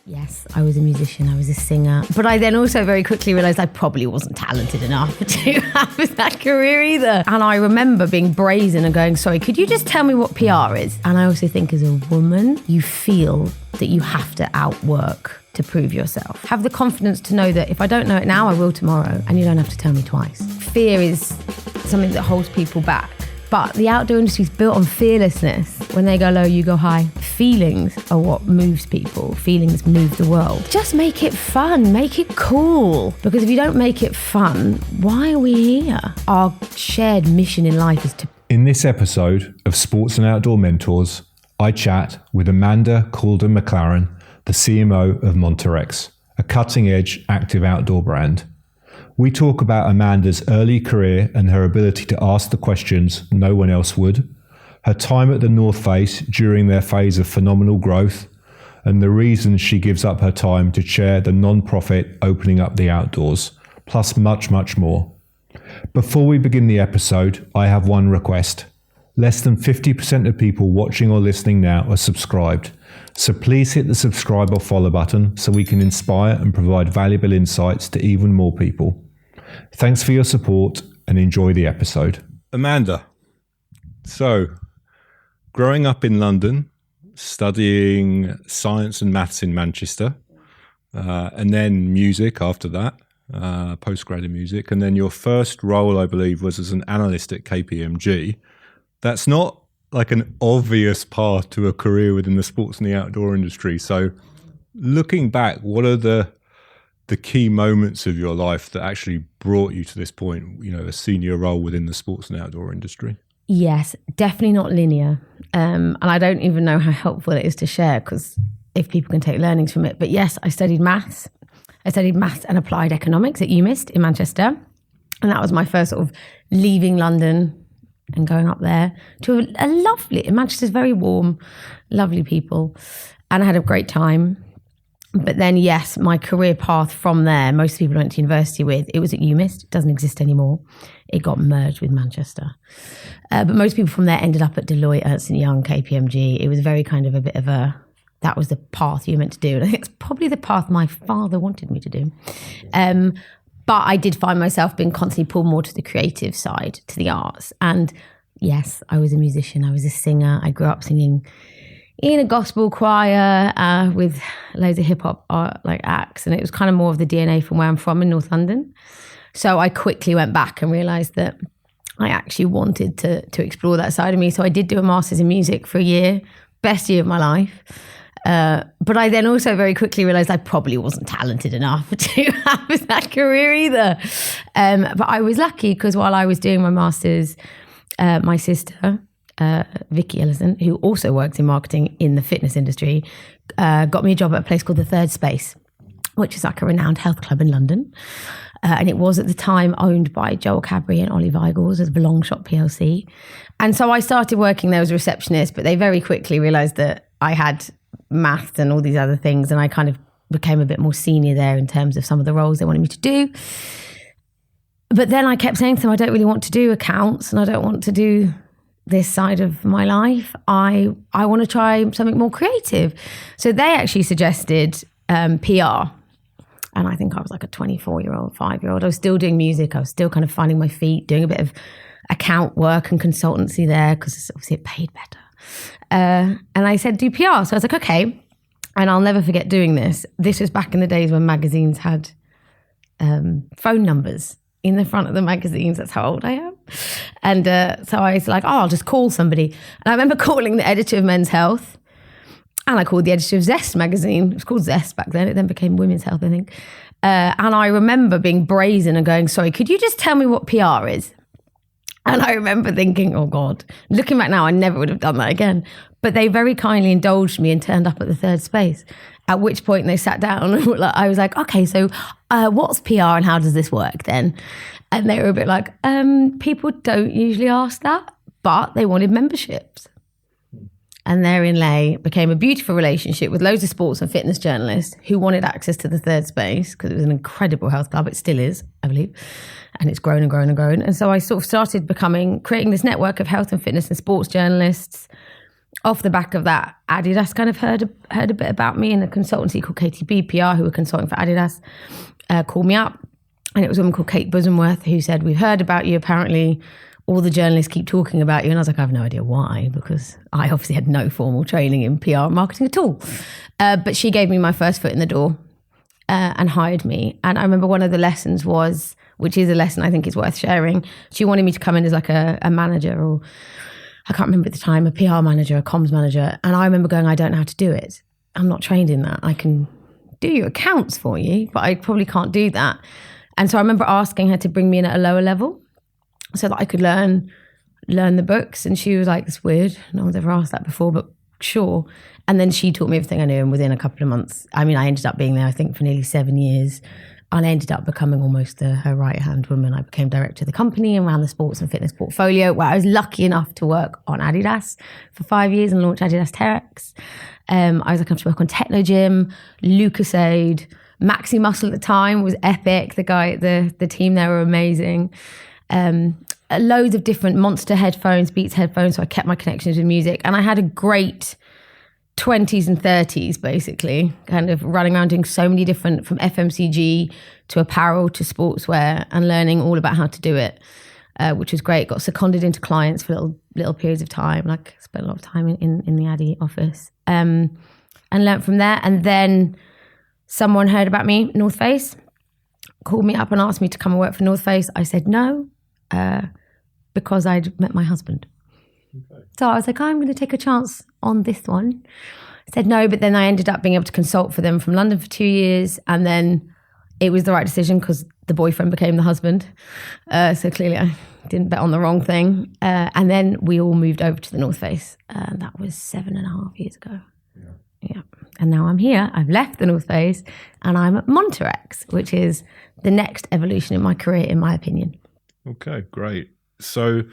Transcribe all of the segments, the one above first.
Yes, I was a musician, I was a singer. But I then also very quickly realised I probably wasn't talented enough to have that career either. And I remember being brazen and going, sorry, could you just tell me what PR is? And I also think as a woman, you feel that you have to outwork to prove yourself. Have the confidence to know that if I don't know it now, I will tomorrow, and you don't have to tell me twice. Fear is something that holds people back. But the outdoor industry is built on fearlessness. When they go low, you go high. Feelings are what moves people. Feelings move the world. Just make it fun, make it cool. Because if you don't make it fun, why are we here? Our shared mission in life is to... In this episode of Sports and Outdoor Mentors, I chat with Amanda Calder-McLaren, the CMO of Montirex, a cutting-edge active outdoor brand. We talk about Amanda's early career and her ability to ask the questions no one else would, her time at the North Face during their phase of phenomenal growth, and the reasons she gives up her time to chair the non-profit Opening Up the Outdoors, plus much, much more. Before we begin the episode, I have one request. Less than 50% of people watching or listening now are subscribed, so please hit the subscribe or follow button so we can inspire and provide valuable insights to even more people. Thanks for your support and enjoy the episode. Amanda, so growing up in London, studying science and maths in Manchester, and then music after that, postgrad in music, and then your first role, I believe, was as an analyst at KPMG. That's not like an obvious path to a career within the sports and the outdoor industry. So looking back, what are the key moments of your life that actually brought you to this point, you know, a senior role within the sports and outdoor industry? Yes, definitely not linear. And I don't even know how helpful it is to share, because if people can take learnings from it. But yes, I studied maths. I studied maths and applied economics at UMIST in Manchester. And that was my first sort of leaving London and going up there to a lovely, Manchester's very warm, lovely people. And I had a great time. But then, yes, my career path from there, most people I went to university with, it was at UMIST. It doesn't exist anymore. It got merged with Manchester. But most people from there ended up at Deloitte, Ernst & Young, KPMG. It was very kind of a bit of a, that was the path you were meant to do. And I think it's probably the path my father wanted me to do. But I did find myself being constantly pulled more to the creative side, to the arts. And yes, I was a musician. I was a singer. I grew up singing in a gospel choir with loads of hip hop like acts. And it was kind of more of the DNA from where I'm from in North London. So I quickly went back and realised that I actually wanted to explore that side of me. So I did do a master's in music for a year, best year of my life. But I then also very quickly realised I probably wasn't talented enough to have that career either. But I was lucky because while I was doing my master's, my sister, Vicky Ellison, who also works in marketing in the fitness industry, got me a job at a place called the Third Space, which is like a renowned health club in London. And it was at the time owned by Joel Cadbury and Ollie Weigels as Belong Shop PLC. And so I started working there as a receptionist, but they very quickly realised that I had maths and all these other things, and I kind of became a bit more senior there in terms of some of the roles they wanted me to do. But then I kept saying to them, I don't really want to do accounts and I don't want to do this side of my life. I want to try something more creative. So they actually suggested PR. And I think I was like a 24-year-old, 5-year-old. I was still doing music. I was still kind of finding my feet, doing a bit of account work and consultancy there because obviously it paid better. And I said, do PR. So I was like, okay. And I'll never forget doing this. This was back in the days when magazines had phone numbers in the front of the magazines. That's how old I am. And so I was like, I'll just call somebody. And I remember calling the editor of Men's Health. And I called the editor of Zest magazine. It was called Zest back then. It then became Women's Health, I think. And I remember being brazen and going, sorry, could you just tell me what PR is? And I remember thinking, oh God, looking back now, I never would have done that again. But they very kindly indulged me and turned up at the Third Space, at which point they sat down and I was like, okay, so what's PR and how does this work then? And they were a bit like, people don't usually ask that, but they wanted memberships. And therein became a beautiful relationship with loads of sports and fitness journalists who wanted access to the Third Space because it was an incredible health club. It still is, I believe. And it's grown and grown and grown. And so I sort of started creating this network of health and fitness and sports journalists. off the back of that, Adidas kind of heard a bit about me, and a consultancy called KTB PR, who were consulting for Adidas, called me up. And it was a woman called Kate Bosomworth who said, we've heard about you. Apparently, all the journalists keep talking about you. And I was like, I have no idea why, because I obviously had no formal training in PR and marketing at all. But she gave me my first foot in the door and hired me. And I remember one of the lessons was, which is a lesson I think is worth sharing, she wanted me to come in as like a manager, or I can't remember at the time, a PR manager, a comms manager. And I remember going, I don't know how to do it. I'm not trained in that. I can do your accounts for you, but I probably can't do that. And so I remember asking her to bring me in at a lower level so that I could learn the books. And she was like, it's weird. No one's ever asked that before, but sure. And then she taught me everything I knew. And within a couple of months, I mean, I ended up being there, I think, for nearly 7 years. And I ended up becoming almost her right-hand woman. I became director of the company and ran the sports and fitness portfolio, where I was lucky enough to work on Adidas for 5 years and launch Adidas Terex. I was lucky enough to work on Techno Gym, Lucasade, Maxi Muscle at the time was epic. The team there were amazing. Loads of different Monster headphones, Beats headphones, so I kept my connections with music. And I had a great 20s and 30s, basically, kind of running around doing so many different, from FMCG to apparel to sportswear, and learning all about how to do it, which was great. Got seconded into clients for little periods of time. Like, spent a lot of time in the Addy office, and learned from there. And then someone heard about me, North Face, called me up and asked me to come and work for North Face. I said no, because I'd met my husband. Okay. So I was like, I'm going to take a chance on this one. I said no, but then I ended up being able to consult for them from London for 2 years. And then it was the right decision because the boyfriend became the husband. So clearly I didn't bet on the wrong thing. And then we all moved over to the North Face. That was 7.5 years ago. Yeah. And now I'm here. I've left the North Face and I'm at Montirex, which is the next evolution in my career, in my opinion. Okay, great. So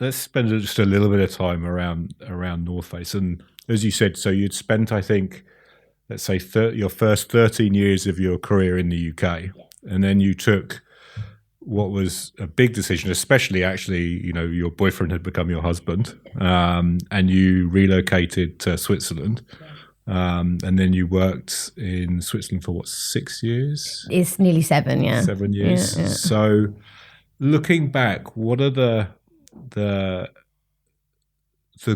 let's spend just a little bit of time around North Face. And as you said, so you'd spent, I think, let's say your first 13 years of your career in the UK. And then you took what was a big decision, especially actually, your boyfriend had become your husband, and you relocated to Switzerland. And then you worked in Switzerland for 6 years? It's nearly 7, yeah. 7 years. Yeah. So looking back, what are the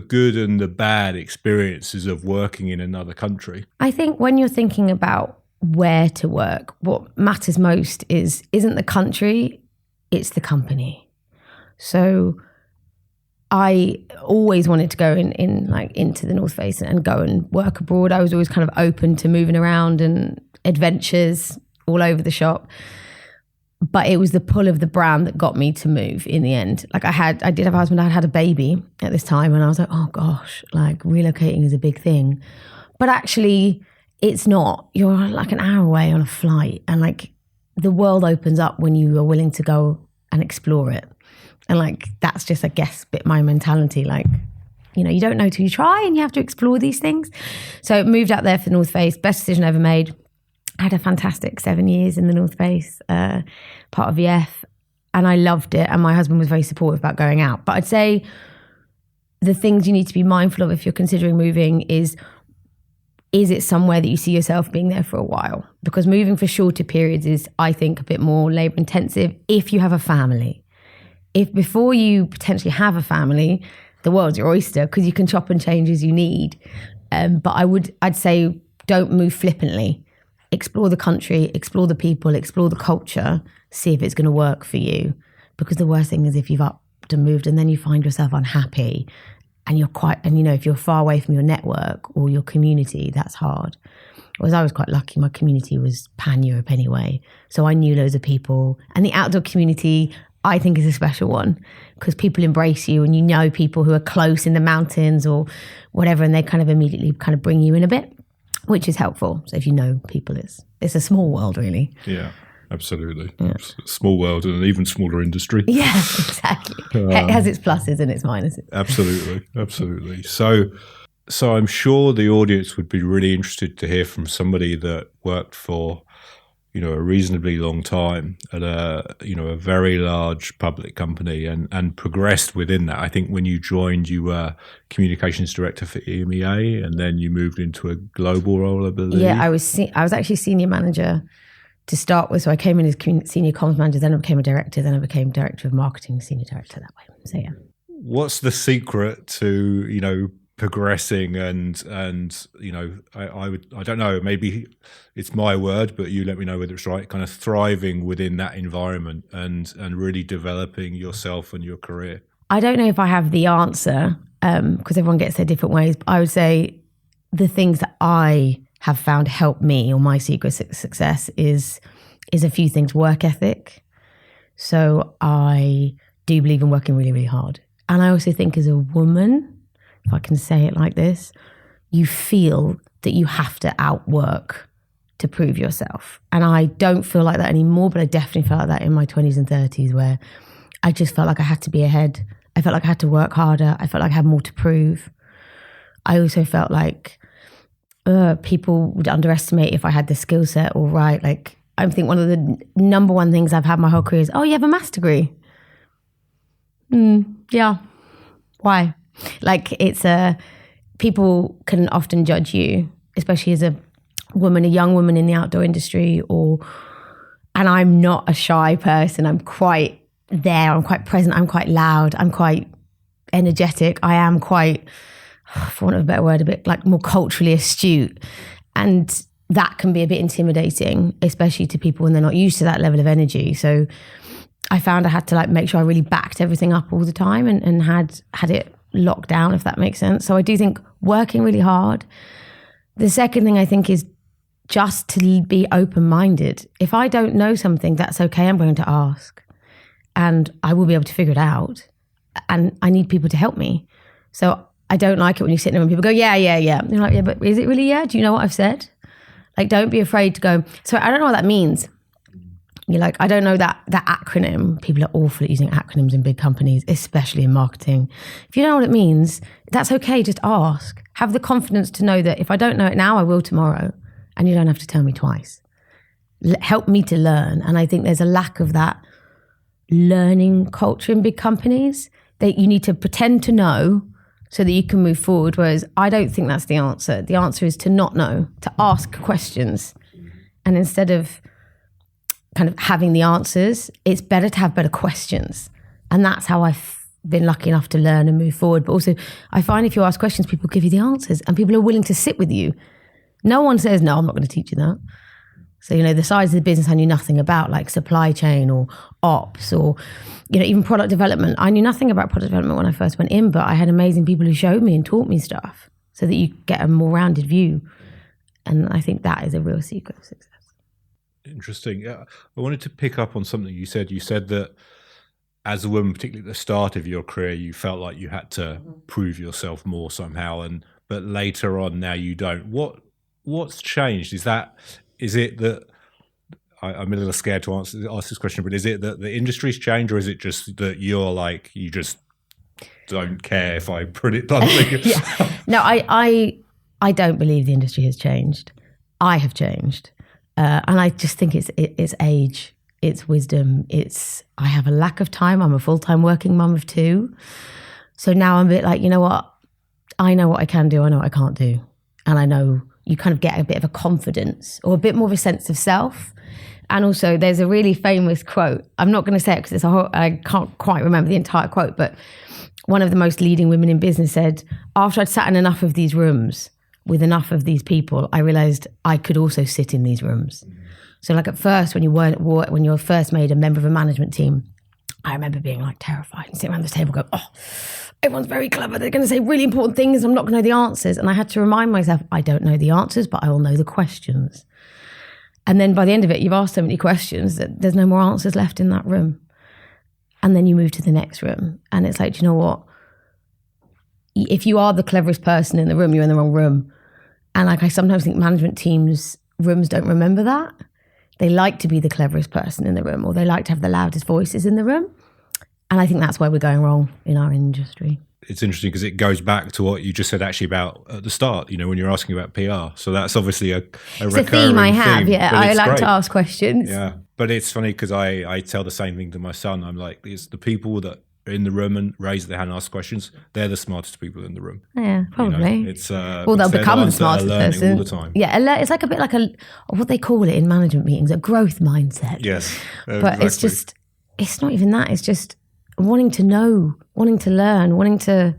good and the bad experiences of working in another country? I think when you're thinking about where to work, what matters most isn't the country, it's the company. So I always wanted to go into the North Face and go and work abroad. I was always kind of open to moving around and adventures all over the shop. But it was the pull of the brand that got me to move in the end. Like I did have a husband, I had a baby at this time, and I was like, oh gosh, like relocating is a big thing. But actually it's not. You're like an hour away on a flight, and like the world opens up when you are willing to go and explore it. And like, that's just, I guess, a bit my mentality. Like, you don't know till you try, and you have to explore these things. So moved out there for the North Face, best decision I ever made. I had a fantastic 7 years in the North Face, part of VF, and I loved it. And my husband was very supportive about going out. But I'd say the things you need to be mindful of if you're considering moving is it somewhere that you see yourself being there for a while? Because moving for shorter periods is, I think, a bit more labor intensive if you have a family. If before you potentially have a family, the world's your oyster because you can chop and change as you need. But I'd say don't move flippantly. Explore the country, explore the people, explore the culture, see if it's going to work for you. Because the worst thing is if you've upped and moved and then you find yourself unhappy and if you're far away from your network or your community, that's hard. Whereas I was quite lucky, my community was pan-Europe anyway. So I knew loads of people. And the outdoor community, I think, is a special one because people embrace you and you know people who are close in the mountains or whatever, and they kind of immediately kind of bring you in a bit, which is helpful. So if you know people, it's a small world, really. Yeah, absolutely. Yeah. Small world and an even smaller industry. Yeah, exactly. It has its pluses and its minuses. Absolutely. So I'm sure the audience would be really interested to hear from somebody that worked for, a reasonably long time at a very large public company and progressed within that. I think when you joined, you were communications director for EMEA, and then you moved into a global role, I believe. Yeah, I was actually senior manager to start with. So I came in as senior comms manager, then I became a director, then I became director of marketing, senior director that way. So yeah. What's the secret to, progressing and I don't know, maybe it's my word, but you let me know whether it's right, kind of thriving within that environment and really developing yourself and your career? I don't know if I have the answer, because everyone gets their different ways, but I would say the things that I have found help me, or my secret success is a few things. Work ethic. So I do believe in working really, really hard. And I also think as a woman, if I can say it like this, you feel that you have to outwork to prove yourself. And I don't feel like that anymore, but I definitely felt like that in my 20s and 30s, where I just felt like I had to be ahead. I felt like I had to work harder. I felt like I had more to prove. I also felt like people would underestimate if I had the skill set or right. Like, I think one of the number one things I've had my whole career is, oh, you have a maths degree? Yeah. Why? Like, people can often judge you, especially as a young woman in the outdoor industry, and I'm not a shy person. I'm quite there. I'm quite present. I'm quite loud. I'm quite energetic. I am quite, for want of a better word, a bit like more culturally astute. And that can be a bit intimidating, especially to people when they're not used to that level of energy. So I found I had to make sure I really backed everything up all the time and had it locked down, if that makes sense. So I do think working really hard. The second thing I think is just to be open-minded. If I don't know something, that's okay. I'm going to ask, and I will be able to figure it out. And I need people to help me. So I don't like it when you sit there and people go, yeah. And you're like, yeah, but is it really yeah? Do you know what I've said? Like, don't be afraid to go, so I don't know what that means. You're like, I don't know that acronym. People are awful at using acronyms in big companies, especially in marketing. If you don't know what it means, that's okay. Just ask. Have the confidence to know that if I don't know it now, I will tomorrow. And you don't have to tell me twice. Help me to learn. And I think there's a lack of that learning culture in big companies, that you need to pretend to know so that you can move forward. Whereas I don't think that's the answer. The answer is to not know, to ask questions. And instead of kind of having the answers, it's better to have better questions. And that's how I've been lucky enough to learn and move forward. But also, I find if you ask questions, people give you the answers, and people are willing to sit with you. No one says, no, I'm not going to teach you that. So, the sides of the business I knew nothing about, like supply chain or ops or, even product development. I knew nothing about product development when I first went in, but I had amazing people who showed me and taught me stuff so that you get a more rounded view. And I think that is a real secret of success. Interesting. Yeah, I wanted to pick up on something you said. You said that as a woman, particularly at the start of your career, you felt like you had to prove yourself more somehow, but later on now you don't. What's changed? Is it that I'm a little scared to ask this question, but is it that the industry's changed, or is it just that you're like, you just don't care, if I put it bluntly? Yeah. No, I don't believe the industry has changed. I have changed. And I just think it's age, it's wisdom, I have a lack of time. I'm a full-time working mum of 2. So now I'm a bit like, you know what? I know what I can do, I know what I can't do. And I know you kind of get a bit of a confidence or a bit more of a sense of self. And also there's a really famous quote. I'm not going to say it because I can't quite remember the entire quote, but one of the most leading women in business said, after I'd sat in enough of these rooms, with enough of these people, I realized I could also sit in these rooms. So like at first, when you were first made a member of a management team, I remember being like terrified and sitting around this table going, oh, everyone's very clever. They're going to say really important things. I'm not going to know the answers. And I had to remind myself, I don't know the answers, but I will know the questions. And then by the end of it, you've asked so many questions that there's no more answers left in that room. And then you move to the next room. And it's like, do you know what? If you are the cleverest person in the room, you're in the wrong room. And like I sometimes think management teams' rooms don't remember that. They like to be the cleverest person in the room, or they like to have the loudest voices in the room. And I think that's where we're going wrong in our industry. it's interesting because it goes back to what you just said actually about at the start, when you're asking about PR. So that's obviously a recurring theme I have. theme, yeah, I like to ask questions. Yeah, but it's funny because I tell the same thing to my son. I'm like, it's the people that are in the room and raise their hand and ask questions. They're the smartest people in the room. Yeah, probably. It's well, they'll become the smartest person all the time. Yeah, it's like a bit like what they call it in management meetings, a growth mindset. Yes, but exactly. It's not even that. It's just wanting to know, wanting to learn, wanting to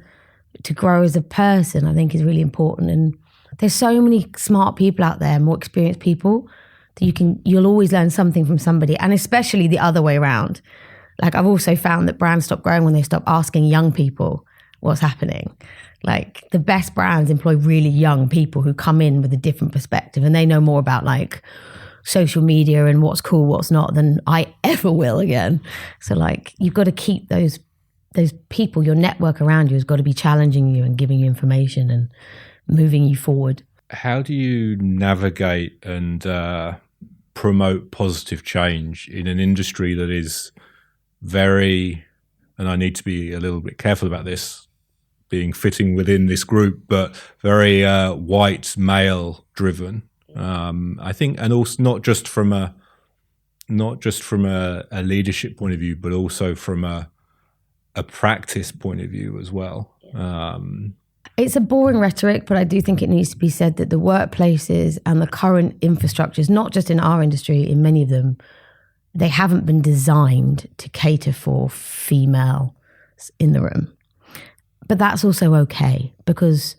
grow as a person, I think is really important. And there's so many smart people out there, more experienced people, that you'll always learn something from somebody, and especially the other way around. Like, I've also found that brands stop growing when they stop asking young people what's happening. Like, the best brands employ really young people who come in with a different perspective, and they know more about like social media and what's cool, what's not, than I ever will again. So like, you've got to keep those people, your network around you has got to be challenging you and giving you information and moving you forward. How do you navigate and promote positive change in an industry that is very, and I need to be a little bit careful about this, being fitting within this group, but very white male driven? I think, and also not just from a leadership point of view, but also from a practice point of view as well. It's a boring rhetoric, but I do think it needs to be said that the workplaces and the current infrastructures, not just in our industry, in many of them, they haven't been designed to cater for females in the room. But that's also okay, because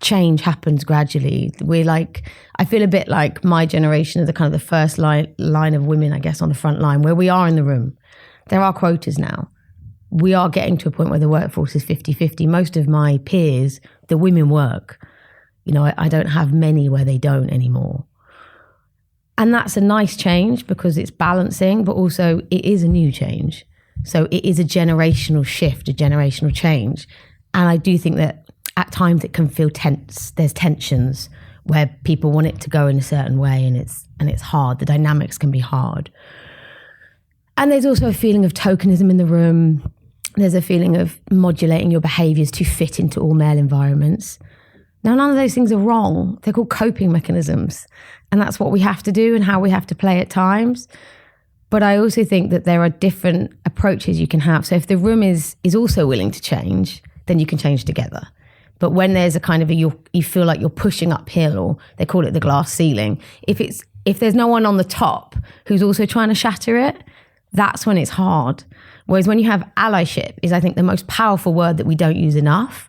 change happens gradually. I feel a bit like my generation of the kind of the first line of women, I guess, on the front line, where we are in the room. There are quotas now. We are getting to a point where the workforce is 50-50. Most of my peers, the women work. I don't have many where they don't anymore. And that's a nice change because it's balancing, but also it is a new change. So it is a generational shift, a generational change. And I do think that at times it can feel tense. There's tensions where people want it to go in a certain way, and it's hard. The dynamics can be hard. And there's also a feeling of tokenism in the room. There's a feeling of modulating your behaviors to fit into all male environments. Now, none of those things are wrong. They're called coping mechanisms. And that's what we have to do and how we have to play at times. But I also think that there are different approaches you can have. So if the room is also willing to change, then you can change together. But when there's a kind of you feel like you're pushing uphill, or they call it the glass ceiling, if there's no one on the top who's also trying to shatter it, that's when it's hard. Whereas when you have allyship is, I think, the most powerful word that we don't use enough.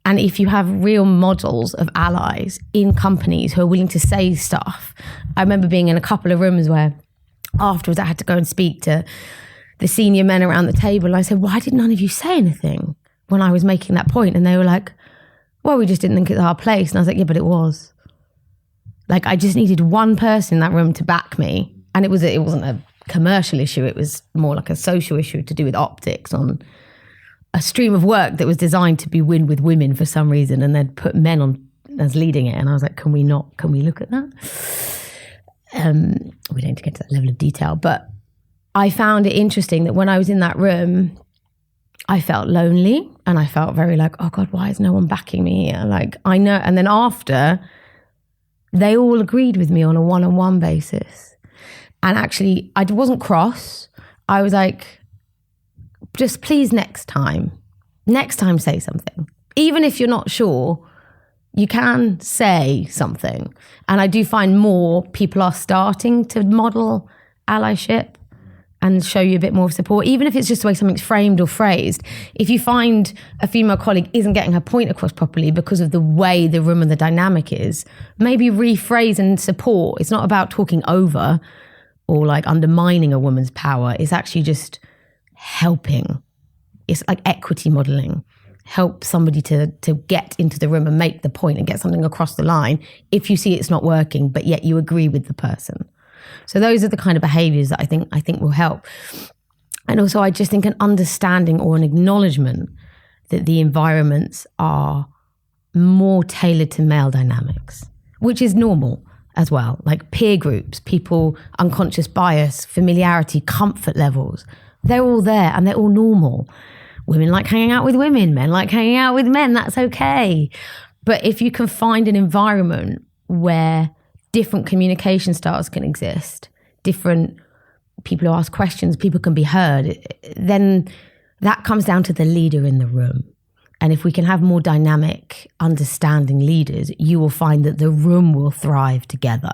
And if you have real models of allies in companies who are willing to say stuff. I remember being in a couple of rooms where afterwards I had to go and speak to the senior men around the table. And I said, why did none of you say anything when I was making that point? And they were like, well, we just didn't think it's our place. And I was like, yeah, but it was. Like, I just needed one person in that room to back me. And it wasn't a commercial issue. It was more like a social issue to do with optics on a stream of work that was designed to be win with women for some reason, and then put men on as leading it. And I was like, can we look at that? We don't need to get to that level of detail, but I found it interesting that when I was in that room, I felt lonely, and I felt very like, oh God, why is no one backing me here? Like, I know. And then after, they all agreed with me on a one-on-one basis. And actually, I wasn't cross. I was like, just please next time say something. Even if you're not sure, you can say something. And I do find more people are starting to model allyship and show you a bit more of support, even if it's just the way something's framed or phrased. If you find a female colleague isn't getting her point across properly because of the way the room and the dynamic is, maybe rephrase and support. It's not about talking over or like undermining a woman's power. It's actually just helping. It's like equity modeling. Help somebody to get into the room and make the point and get something across the line if you see it's not working, but yet you agree with the person. So those are the kind of behaviors that I think will help. And also I just think an understanding or an acknowledgement that the environments are more tailored to male dynamics, which is normal as well. Like peer groups, people, unconscious bias, familiarity, comfort levels, they're all there and they're all normal. women like hanging out with women, men like hanging out with men, that's okay. But if you can find an environment where different communication styles can exist, different people who ask questions, people can be heard, then that comes down to the leader in the room. And if we can have more dynamic, understanding leaders, you will find that the room will thrive together.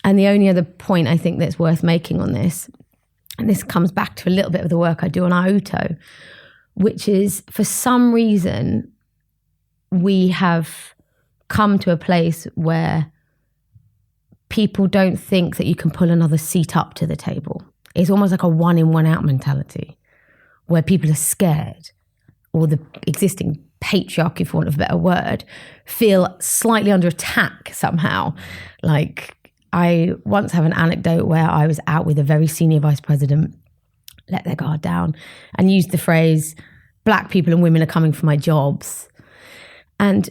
And the only other point I think that's worth making on this, and this comes back to a little bit of the work I do on Auto, which is for some reason, we have come to a place where people don't think that you can pull another seat up to the table. It's almost like a one in, one out mentality where people are scared, or the existing patriarchy, for want of a better word, feel slightly under attack somehow. Like, I once have an anecdote where I was out with a very senior vice president, let their guard down, and used the phrase, black people and women are coming for my jobs. And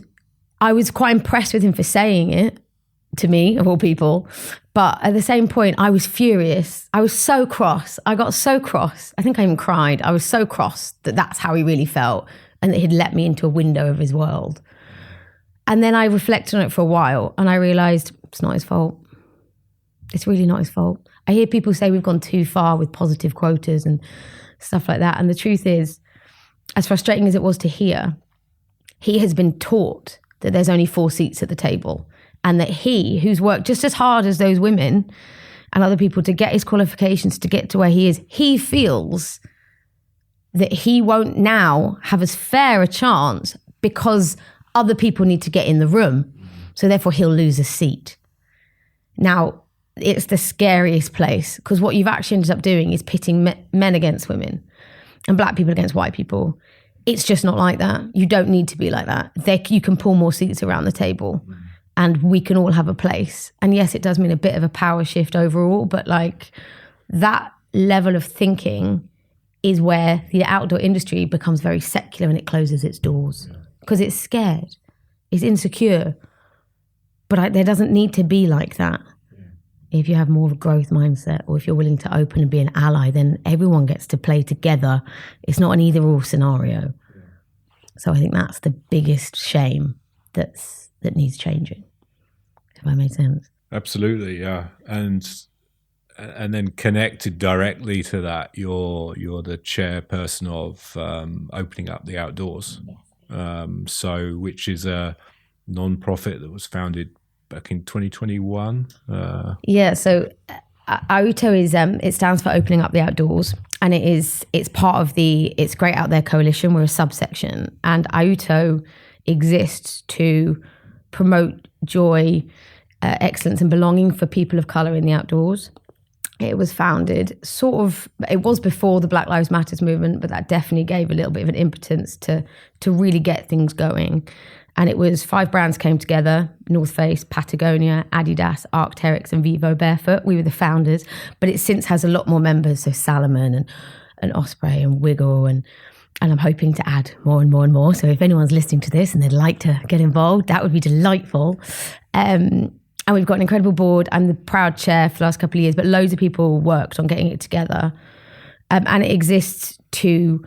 I was quite impressed with him for saying it to me, of all people. But at the same point, I was furious. I was so cross. I got so cross. I think I even cried. I was so cross that that's how he really felt and that he'd let me into a window of his world. And then I reflected on it for a while and I realized it's not his fault. It's really not his fault. I hear people say we've gone too far with positive quotas and stuff like that. And the truth is, as frustrating as it was to hear, he has been taught that there's only 4 seats at the table. And that he, who's worked just as hard as those women and other people to get his qualifications to get to where he is, he feels that he won't now have as fair a chance because other people need to get in the room. So therefore he'll lose a seat. Now, it's the scariest place because what you've actually ended up doing is pitting men against women and black people against white people. It's just not like that. You don't need to be like that. You can pull more seats around the table. And we can all have a place. And yes, it does mean a bit of a power shift overall, but like that level of thinking is where the outdoor industry becomes very secular and it closes its doors because it's scared, it's insecure. But there doesn't need to be like that. If you have more of a growth mindset or if you're willing to open and be an ally, then everyone gets to play together. It's not an either or scenario. So I think that's the biggest shame that needs changing. If that made sense. Absolutely, yeah. And then connected directly to that, you're the chairperson of Opening Up the Outdoors. Which is a non-profit that was founded back in 2021. So Auto is it stands for Opening Up the Outdoors, and it's part of the It's Great Out There Coalition. We're a subsection, and Auto exists to promote joy, excellence and belonging for people of colour in the outdoors. It was founded it was before the Black Lives Matters movement, but that definitely gave a little bit of an impotence to really get things going. And it was 5 brands came together, North Face, Patagonia, Adidas, Arc'teryx and Vivo Barefoot. We were the founders, but it since has a lot more members, so Salomon and Osprey and Wiggle and I'm hoping to add more and more and more. So if anyone's listening to this and they'd like to get involved, that would be delightful. And we've got an incredible board. I'm the proud chair for the last couple of years, but loads of people worked on getting it together. And it exists to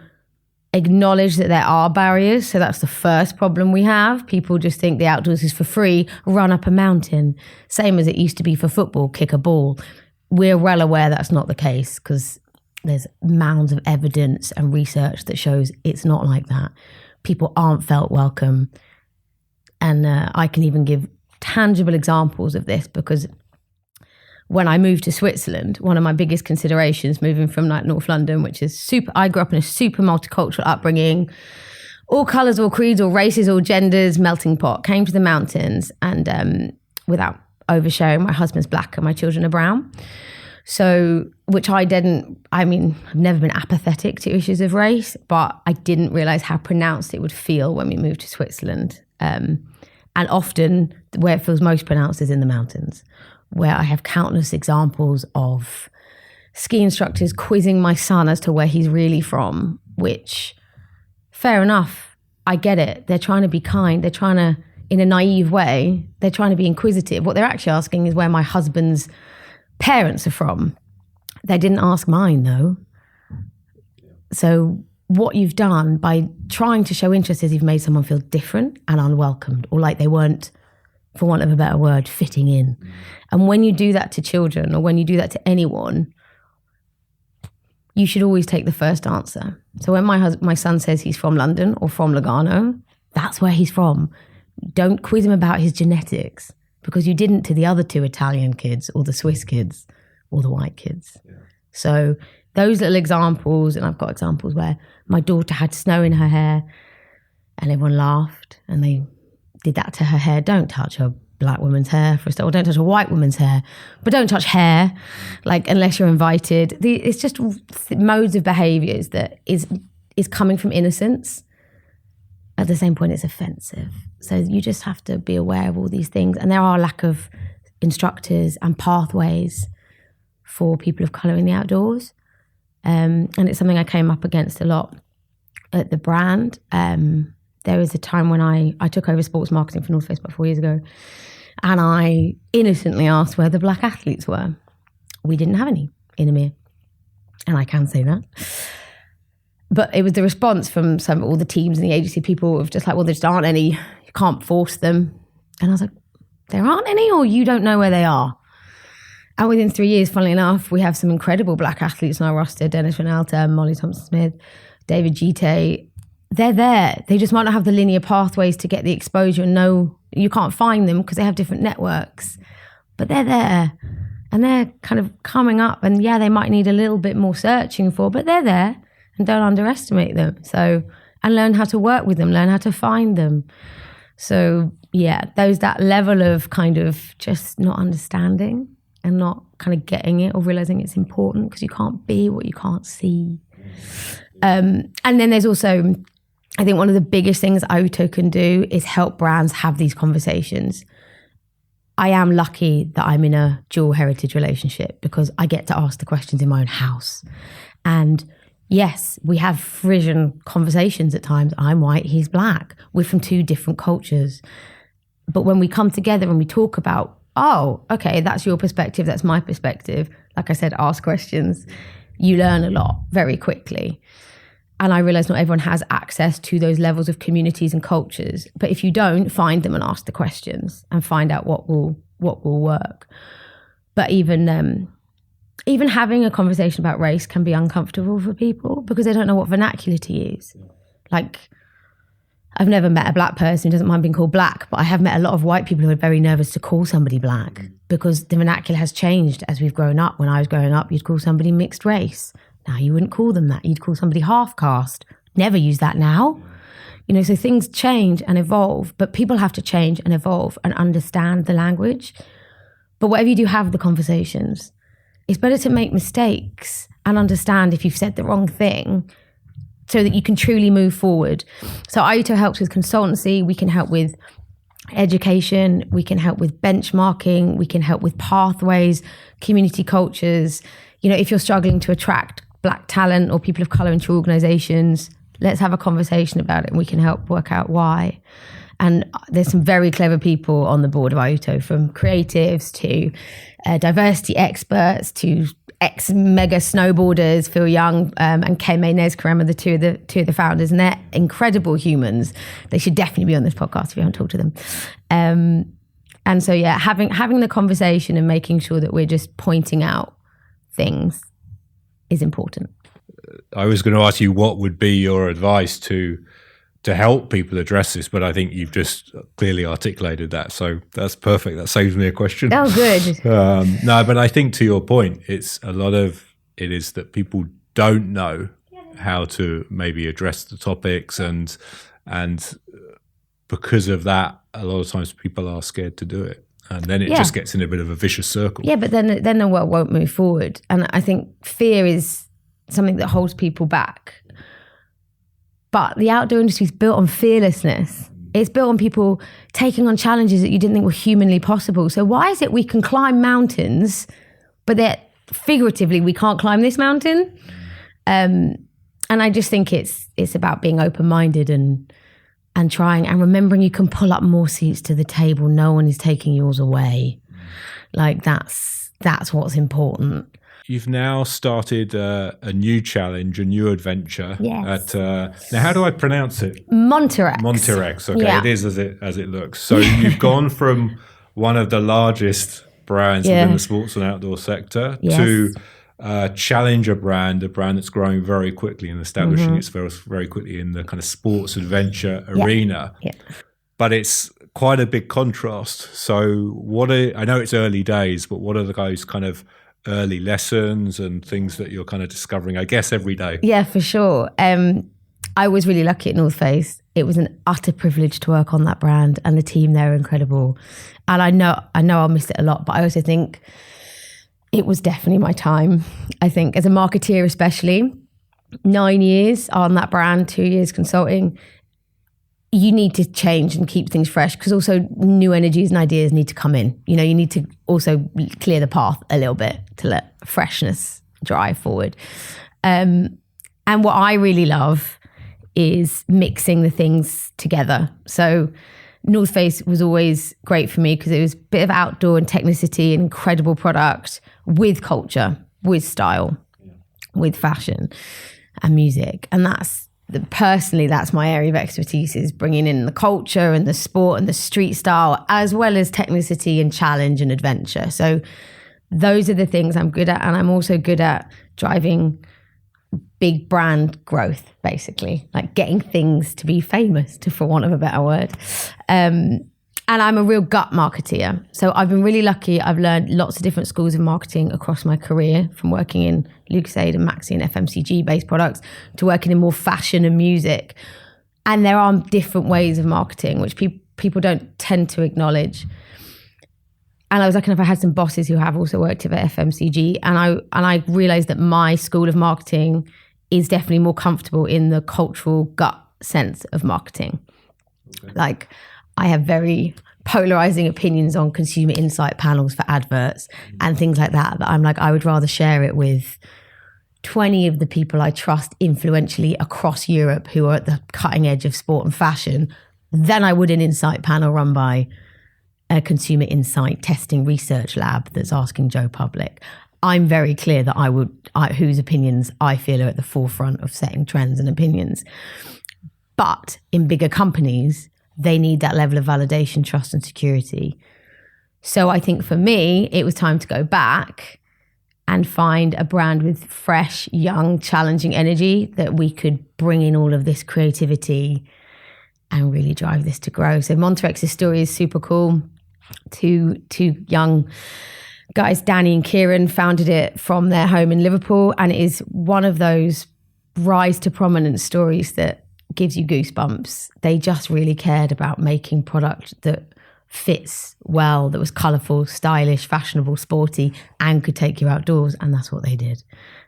acknowledge that there are barriers. So that's the first problem we have. People just think the outdoors is for free, run up a mountain. Same as it used to be for football, kick a ball. We're well aware that's not the case because there's mounds of evidence and research that shows it's not like that. People aren't felt welcome. And I can even give tangible examples of this because when I moved to Switzerland, one of my biggest considerations moving from like North London, which is I grew up in a super multicultural upbringing, all colours, all creeds, all races, all genders, melting pot, came to the mountains and without oversharing, my husband's black and my children are brown. So, which I've never been apathetic to issues of race, but I didn't realise how pronounced it would feel when we moved to Switzerland. And often where it feels most pronounced is in the mountains, where I have countless examples of ski instructors quizzing my son as to where he's really from, which, fair enough, I get it. They're trying to be kind. They're trying to, in a naive way, they're trying to be inquisitive. What they're actually asking is where my husband's parents are from. They didn't ask mine though. So what you've done by trying to show interest is you've made someone feel different and unwelcomed, or like they weren't, for want of a better word, fitting in. And when you do that to children, or when you do that to anyone, you should always take the first answer. So when my son says he's from London or from Lugano, that's where he's from. Don't quiz him about his genetics, because you didn't to the other 2 Italian kids or the Swiss kids or the white kids. Yeah. So those little examples, and I've got examples where my daughter had snow in her hair and everyone laughed and they did that to her hair. Don't touch a black woman's hair for a start, or don't touch a white woman's hair, but don't touch hair, like, unless you're invited. It's just modes of behaviours that is coming from innocence. At the same point, it's offensive. So you just have to be aware of all these things. And there are a lack of instructors and pathways for people of colour in the outdoors. And it's something I came up against a lot at the brand. There was a time when I took over sports marketing for North Face about 4 years ago, and I innocently asked where the black athletes were. We didn't have any in EMEA, and I can say that. But it was the response from all the teams and the agency people of just like, well, there just aren't any. You can't force them. And I was like, there aren't any, or you don't know where they are? And within 3 years, funnily enough, we have some incredible black athletes on our roster: Dennis Renalta, Molly Thompson-Smith, David Gite. They're there. They just might not have the linear pathways to get the exposure. No, you can't find them because they have different networks. But they're there. And they're kind of coming up. And yeah, they might need a little bit more searching for, but they're there. And don't underestimate them. So, and learn how to work with them, learn how to find them. So yeah, there's that level of kind of just not understanding and not kind of getting it or realizing it's important, because you can't be what you can't see. And then there's also, I think one of the biggest things Auto can do is help brands have these conversations. I am lucky that I'm in a dual heritage relationship, because I get to ask the questions in my own house. And yes, we have frisson conversations at times. I'm white, he's black. We're from 2 different cultures. But when we come together and we talk about, oh, okay, that's your perspective, that's my perspective. Like I said, ask questions. You learn a lot very quickly. And I realize not everyone has access to those levels of communities and cultures. But if you don't, find them and ask the questions and find out what will work. But even having a conversation about race can be uncomfortable for people, because they don't know what vernacular to use. Like, I've never met a black person who doesn't mind being called black, but I have met a lot of white people who are very nervous to call somebody black, because the vernacular has changed as we've grown up. When I was growing up, you'd call somebody mixed race. Now you wouldn't call them that. You'd call somebody half caste. Never use that now. You know, so things change and evolve, but people have to change and evolve and understand the language. But whatever you do, have the conversations. It's better to make mistakes and understand if you've said the wrong thing, so that you can truly move forward. So Auto helps with consultancy. We can help with education. We can help with benchmarking. We can help with pathways, community cultures. You know, if you're struggling to attract black talent or people of colour into your organisations, let's have a conversation about it, and we can help work out why. And there's some very clever people on the board of Auto, from creatives to diversity experts to ex-mega snowboarders, Phil Young and Kay Maynez-Karema, the two of the founders, and they're incredible humans. They should definitely be on this podcast if you haven't talked to them. And so, yeah, having the conversation and making sure that we're just pointing out things is important. I was going to ask you what would be your advice to help people address this, but I think you've just clearly articulated that. So that's perfect. That saves me a question. Oh, good. No, but I think to your point, it is that people don't know how to maybe address the topics, and because of that, a lot of times people are scared to do it. And then it just gets in a bit of a vicious circle. Yeah, but then the world won't move forward. And I think fear is something that holds people back. But the outdoor industry is built on fearlessness. It's built on people taking on challenges that you didn't think were humanly possible. So why is it we can climb mountains, but that figuratively we can't climb this mountain? And I just think it's about being open-minded and trying and remembering you can pull up more seats to the table. No one is taking yours away. Like that's what's important. you've now started a new challenge, a new adventure. Yes. Now, how do I pronounce it? Montirex. Montirex. Okay, Yeah. it is as it looks. So you've gone from one of the largest brands within the sports and outdoor sector to challenge a brand that's growing very quickly and establishing itself very quickly in the kind of sports adventure arena. Yeah. But it's quite a big contrast. So I know it's early days, but what are those kind of early lessons and things that you're kind of discovering, I guess, every day? Yeah, for sure. I was really lucky at North Face. It was an utter privilege to work on that brand, and the team there are incredible. And I know I'll miss it a lot, but I also think it was definitely my time. I think as a marketeer, especially 9 years on that brand, 2 years consulting, you need to change and keep things fresh, because also new energies and ideas need to come in. You need to also clear the path a little bit to let freshness drive forward. And what I really love is mixing the things together. So North Face was always great for me because it was a bit of outdoor and technicity and incredible product with culture, with style, with fashion and music. And personally, that's my area of expertise, is bringing in the culture and the sport and the street style, as well as technicity and challenge and adventure. So those are the things I'm good at. And I'm also good at driving big brand growth, basically, like getting things to be famous, for want of a better word. And I'm a real gut marketeer. So I've been really lucky. I've learned lots of different schools of marketing across my career, from working in Lucozade and Maxi and FMCG-based products to working in more fashion and music. And there are different ways of marketing, which people don't tend to acknowledge. And I was lucky enough, I had some bosses who have also worked at FMCG. And I realized that my school of marketing is definitely more comfortable in the cultural gut sense of marketing. Okay. Like, I have very polarizing opinions on consumer insight panels for adverts and things like that I'm like, I would rather share it with 20 of the people I trust influentially across Europe who are at the cutting edge of sport and fashion than I would an insight panel run by a consumer insight testing research lab that's asking Joe Public. I'm very clear that whose opinions I feel are at the forefront of setting trends and opinions. But in bigger companies, they need that level of validation, trust, and security. So I think for me, it was time to go back and find a brand with fresh, young, challenging energy that we could bring in all of this creativity and really drive this to grow. So Montirex's story is super cool. Two young guys, Danny and Kieran, founded it from their home in Liverpool, and it is one of those rise to prominence stories that gives you goosebumps. They just really cared about making product that fits well, that was colourful, stylish, fashionable, sporty, and could take you outdoors. And that's what they did.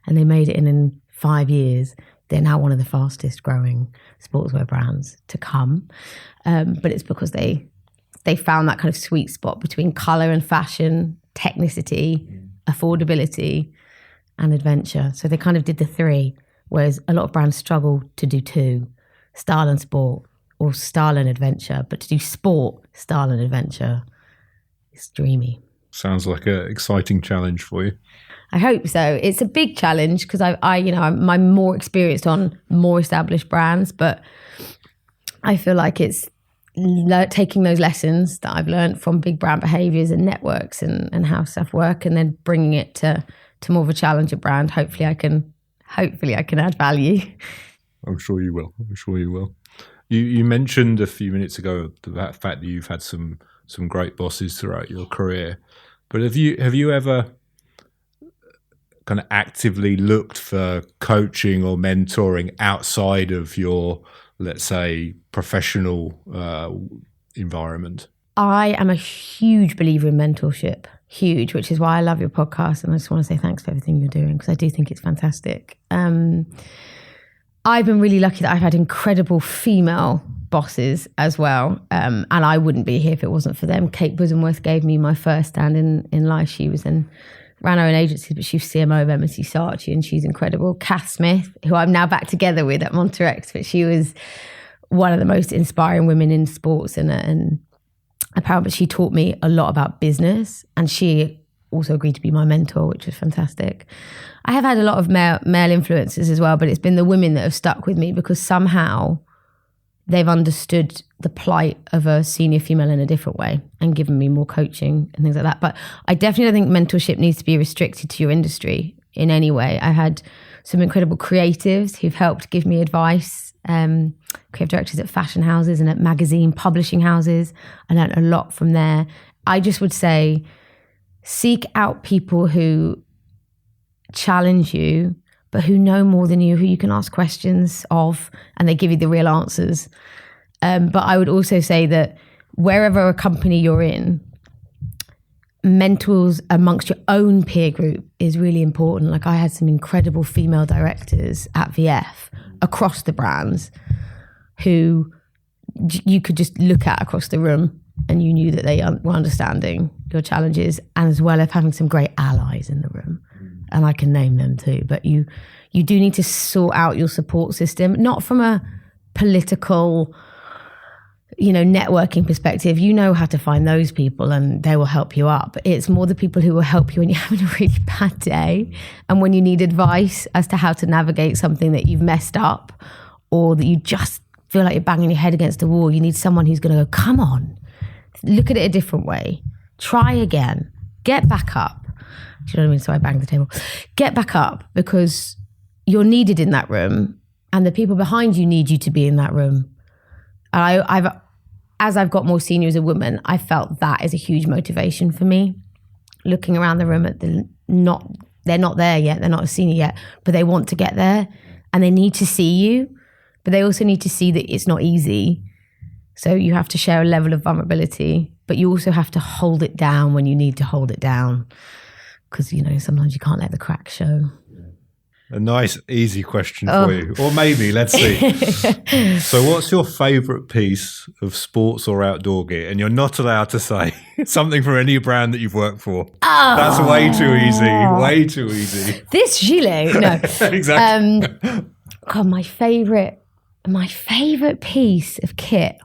And they made it in 5 years. They're now one of the fastest growing sportswear brands to come. But it's because they found that kind of sweet spot between colour and fashion, technicity, affordability, and adventure. So they kind of did the three, whereas a lot of brands struggle to do two: style and sport, or style and adventure. But to do sport, style and adventure is dreamy. Sounds like an exciting challenge for you. I hope so. It's a big challenge because I'm more experienced on more established brands, but I feel like it's taking those lessons that I've learned from big brand behaviors and networks and how stuff work, and then bringing it to more of a challenger brand. Hopefully I can add value. I'm sure you will. You mentioned a few minutes ago the fact that you've had some great bosses throughout your career, but have you ever kind of actively looked for coaching or mentoring outside of your, let's say, professional environment? I am a huge believer in mentorship, which is why I love your podcast, and I just want to say thanks for everything you're doing, because I do think it's fantastic. I've been really lucky that I've had incredible female bosses as well, and I wouldn't be here if it wasn't for them. Kate Bosamworth gave me my first stand in life. She ran her own agency, but she was CMO of M&C Saatchi, and she's incredible. Kath Smith, who I'm now back together with at Montirex, but she was one of the most inspiring women in sports and apparel, but she taught me a lot about business, and she also agreed to be my mentor, which was fantastic. I have had a lot of male influences as well, but it's been the women that have stuck with me because somehow they've understood the plight of a senior female in a different way and given me more coaching and things like that. But I definitely don't think mentorship needs to be restricted to your industry in any way. I had some incredible creatives who've helped give me advice, creative directors at fashion houses and at magazine publishing houses. I learned a lot from there. I just would say, seek out people who challenge you, but who know more than you, who you can ask questions of, and they give you the real answers. But I would also say that wherever a company you're in, mentors amongst your own peer group is really important. Like I had some incredible female directors at VF across the brands who you could just look at across the room and you knew that they were understanding your challenges, and as well as having some great allies in the room. And I can name them too. But you do need to sort out your support system, not from a political, networking perspective. You know how to find those people and they will help you up. It's more the people who will help you when you're having a really bad day and when you need advice as to how to navigate something that you've messed up or that you just feel like you're banging your head against the wall. You need someone who's going to go, come on, look at it a different way. Try again. Get back up. Do you know what I mean? So I banged the table. Get back up because you're needed in that room and the people behind you need you to be in that room. And as I've got more senior as a woman, I felt that is a huge motivation for me. Looking around the room at they're not there yet, they're not a senior yet, but they want to get there and they need to see you, but they also need to see that it's not easy. So you have to share a level of vulnerability, but you also have to hold it down when you need to hold it down. Because, sometimes you can't let the cracks show. A nice, easy question for you. Or maybe, let's see. So what's your favourite piece of sports or outdoor gear? And you're not allowed to say something from any brand that you've worked for. Oh. That's way too easy. Way too easy. This gilet? No. Exactly. God, my favourite piece of kit.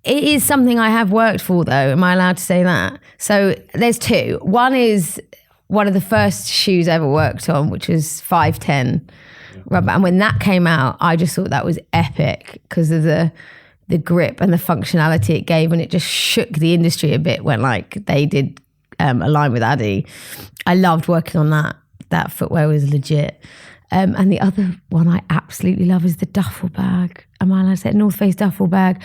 It is something I have worked for, though. Am I allowed to say that? So there's two. One is one of the first shoes I ever worked on, which was 510 rubber. And when that came out, I just thought that was epic because of the grip and the functionality it gave. And it just shook the industry a bit when they did align with Addy. I loved working on that. That footwear was legit. And the other one I absolutely love is the duffel bag. Am I allowed to say it? North Face duffel bag.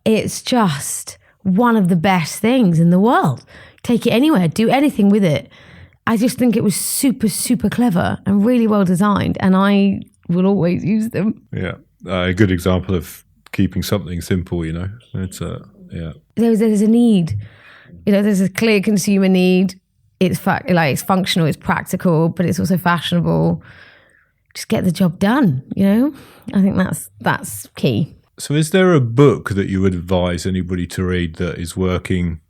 It's just one of the best things in the world. Take it anywhere, do anything with it. I just think it was super, super clever and really well designed, and I will always use them. Yeah, a good example of keeping something simple, It's yeah. There's a need. There's a clear consumer need. It's it's functional, it's practical, but it's also fashionable. Just get the job done, I think that's key. So is there a book that you would advise anybody to read that is working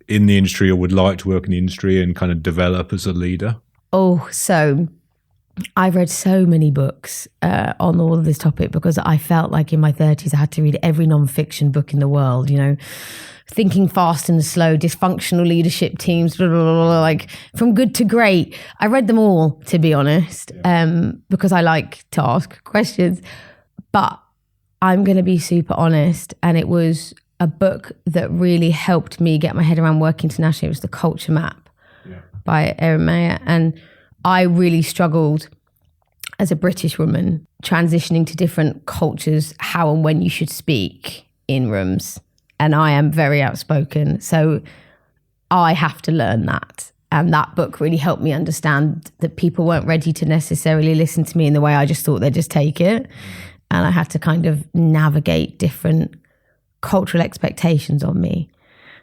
in the industry or would like to work in the industry and kind of develop as a leader? Oh, so I've read so many books on all of this topic because I felt like in my 30s I had to read every non-fiction book in the world, Thinking Fast and Slow, Dysfunctional Leadership Teams, blah, blah, blah, like from good to great. I read them all, to be honest, because I like to ask questions. But I'm going to be super honest, and it was a book that really helped me get my head around work internationally. It was The Culture Map by Erin Meyer. And I really struggled as a British woman transitioning to different cultures, how and when you should speak in rooms. And I am very outspoken. So I have to learn that. And that book really helped me understand that people weren't ready to necessarily listen to me in the way I just thought they'd just take it. And I had to kind of navigate different cultural expectations on me.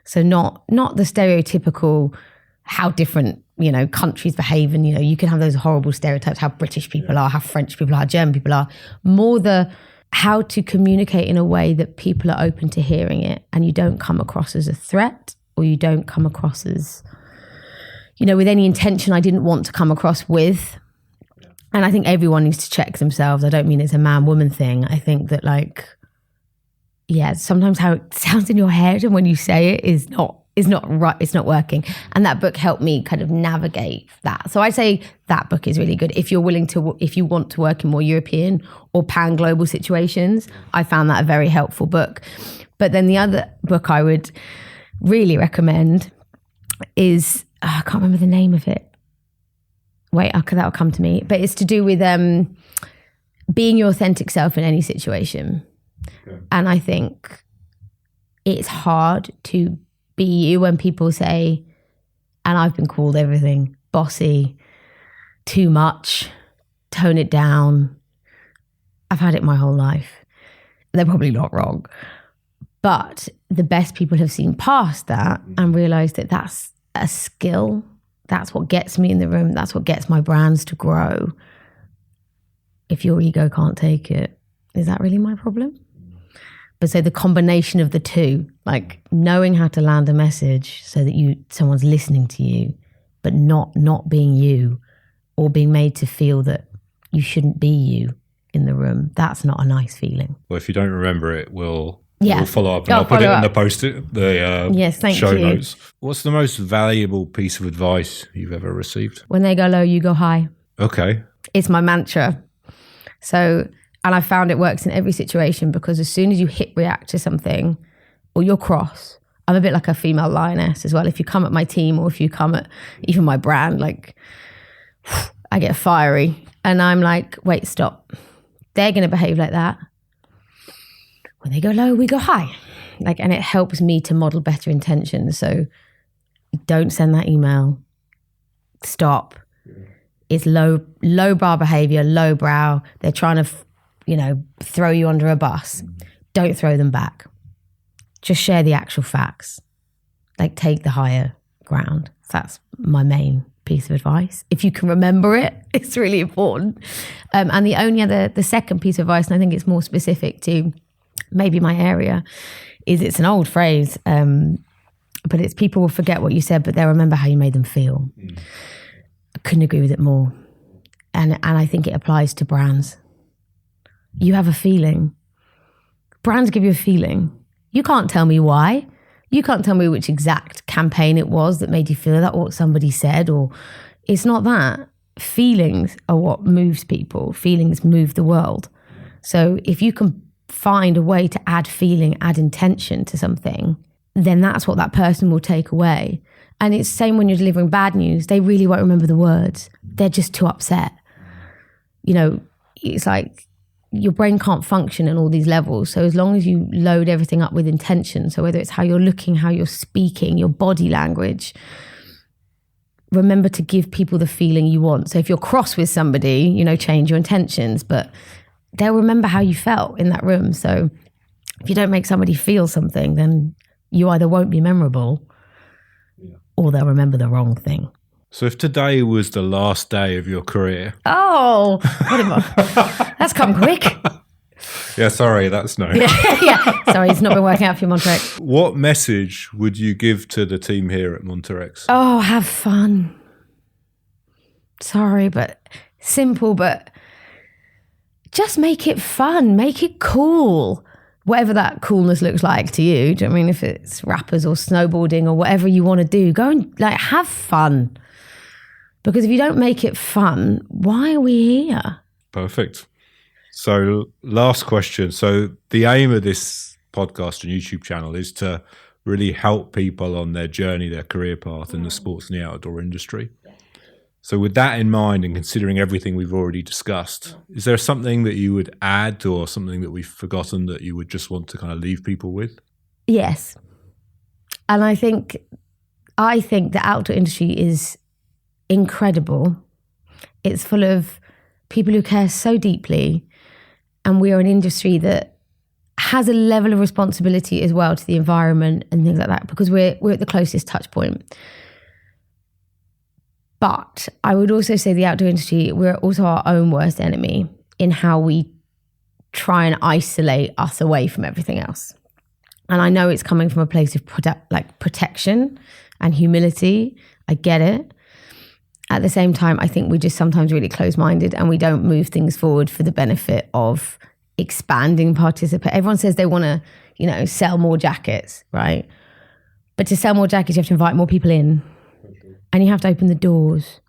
So not the stereotypical how different, countries behave. And, you can have those horrible stereotypes, how British people are, how French people are, how German people are. More the how to communicate in a way that people are open to hearing it and you don't come across as a threat or you don't come across as, with any intention I didn't want to come across with. And I think everyone needs to check themselves. I don't mean it's a man-woman thing. I think that sometimes how it sounds in your head and when you say it is not is not right, it's not working. And that book helped me kind of navigate that. So I'd say that book is really good. If you want to work in more European or pan-global situations, I found that a very helpful book. But then the other book I would really recommend is, I can't remember the name of it. Wait, that'll come to me. But it's to do with being your authentic self in any situation. Okay. And I think it's hard to be you when people say, and I've been called everything, bossy, too much, tone it down. I've had it my whole life. They're probably not wrong. But the best people have seen past that and realized that that's a skill. That's what gets me in the room. That's what gets my brands to grow. If your ego can't take it, is that really my problem? But so the combination of the two, like knowing how to land a message so that someone's listening to you, but not being you, or being made to feel that you shouldn't be you in the room, that's not a nice feeling. Well, if you don't remember it, we'll follow up, and I'll put it in the show notes. What's the most valuable piece of advice you've ever received? When they go low, you go high. Okay. It's my mantra. So, and I found it works in every situation, because as soon as you react to something or you're cross, I'm a bit like a female lioness as well. If you come at my team or if you come at even my brand, like I get fiery and I'm like, wait, stop. They're going to behave like that. When they go low, we go high. And it helps me to model better intentions. So don't send that email. Stop. It's low brow behavior, low brow. They're trying to, throw you under a bus. Don't throw them back. Just share the actual facts. Take the higher ground. That's my main piece of advice. If you can remember it, it's really important. And the second piece of advice, and I think it's more specific to maybe my area, is it's an old phrase, but it's people will forget what you said, but they'll remember how you made them feel. I couldn't agree with it more. And I think it applies to brands. You have a feeling. Brands give you a feeling. You can't tell me why. You can't tell me which exact campaign it was that made you feel that, or what somebody said, or it's not that. Feelings are what moves people. Feelings move the world. So if you can find a way to add feeling, add intention to something, then that's what that person will take away. And it's the same when you're delivering bad news. They really won't remember the words. They're just too upset. It's like your brain can't function at all these levels. So as long as you load everything up with intention, so whether it's how you're looking, how you're speaking, your body language, remember to give people the feeling you want. So if you're cross with somebody, change your intentions, but they'll remember how you felt in that room. So if you don't make somebody feel something, then you either won't be memorable or they'll remember the wrong thing. So if today was the last day of your career... Oh, that's come quick. Yeah, sorry, that's no. Yeah. Sorry, it's not been working out for you, Monterey. What message would you give to the team here at Montirex? Oh, have fun. Sorry, but simple, but just make it fun. Make it cool. Whatever that coolness looks like to you. Do you know what I mean? If it's rappers or snowboarding or whatever you want to do, go and have fun. Because if you don't make it fun, why are we here? Perfect. So last question. So the aim of this podcast and YouTube channel is to really help people on their journey, their career path in the sports and the outdoor industry. So with that in mind and considering everything we've already discussed, is there something that you would add or something that we've forgotten that you would just want to kind of leave people with? Yes. And I think the outdoor industry is incredible. It's full of people who care so deeply. And we are an industry that has a level of responsibility as well to the environment and things like that, because we're at the closest touch point. But I would also say the outdoor industry, we're also our own worst enemy in how we try and isolate us away from everything else. And I know it's coming from a place of protection and humility. I get it. At the same time, I think we're just sometimes really close-minded and we don't move things forward for the benefit of expanding participate. Everyone says they want to, sell more jackets, right? But to sell more jackets, you have to invite more people in, and you have to open the doors.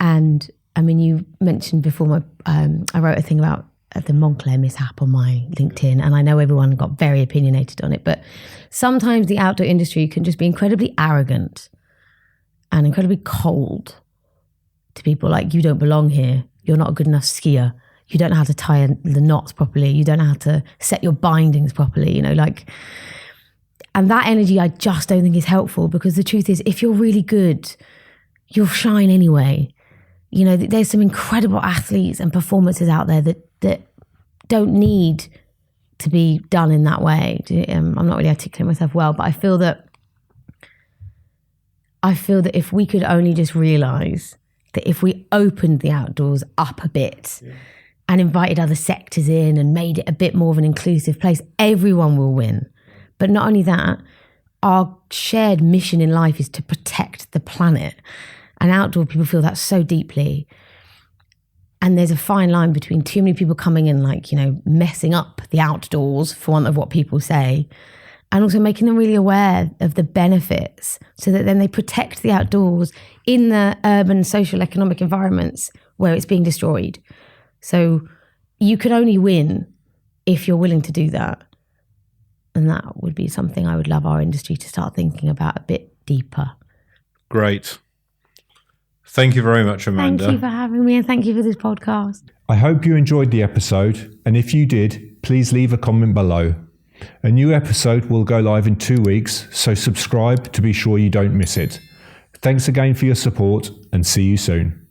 And I mean, you mentioned before, I wrote a thing about the Montclair mishap on my LinkedIn, and I know everyone got very opinionated on it, but sometimes the outdoor industry can just be incredibly arrogant and incredibly cold to people. Like, you don't belong here. You're not a good enough skier. You don't know how to tie the knots properly. You don't know how to set your bindings properly, and that energy I just don't think is helpful, because the truth is, if you're really good, you'll shine anyway. There's some incredible athletes and performances out there that don't need to be done in that way. I'm not really articulating myself well, but I feel that if we could only just realize that if we opened the outdoors up a bit and invited other sectors in and made it a bit more of an inclusive place, everyone will win. But not only that, our shared mission in life is to protect the planet. And outdoor people feel that so deeply. And there's a fine line between too many people coming in, messing up the outdoors, for want of what people say, and also making them really aware of the benefits, so that then they protect the outdoors in the urban, social, economic environments where it's being destroyed. So you can only win if you're willing to do that. And that would be something I would love our industry to start thinking about a bit deeper. Great. Thank you very much, Amanda. Thank you for having me, and thank you for this podcast. I hope you enjoyed the episode, and if you did, please leave a comment below. A new episode will go live in 2 weeks, so subscribe to be sure you don't miss it. Thanks again for your support, and see you soon.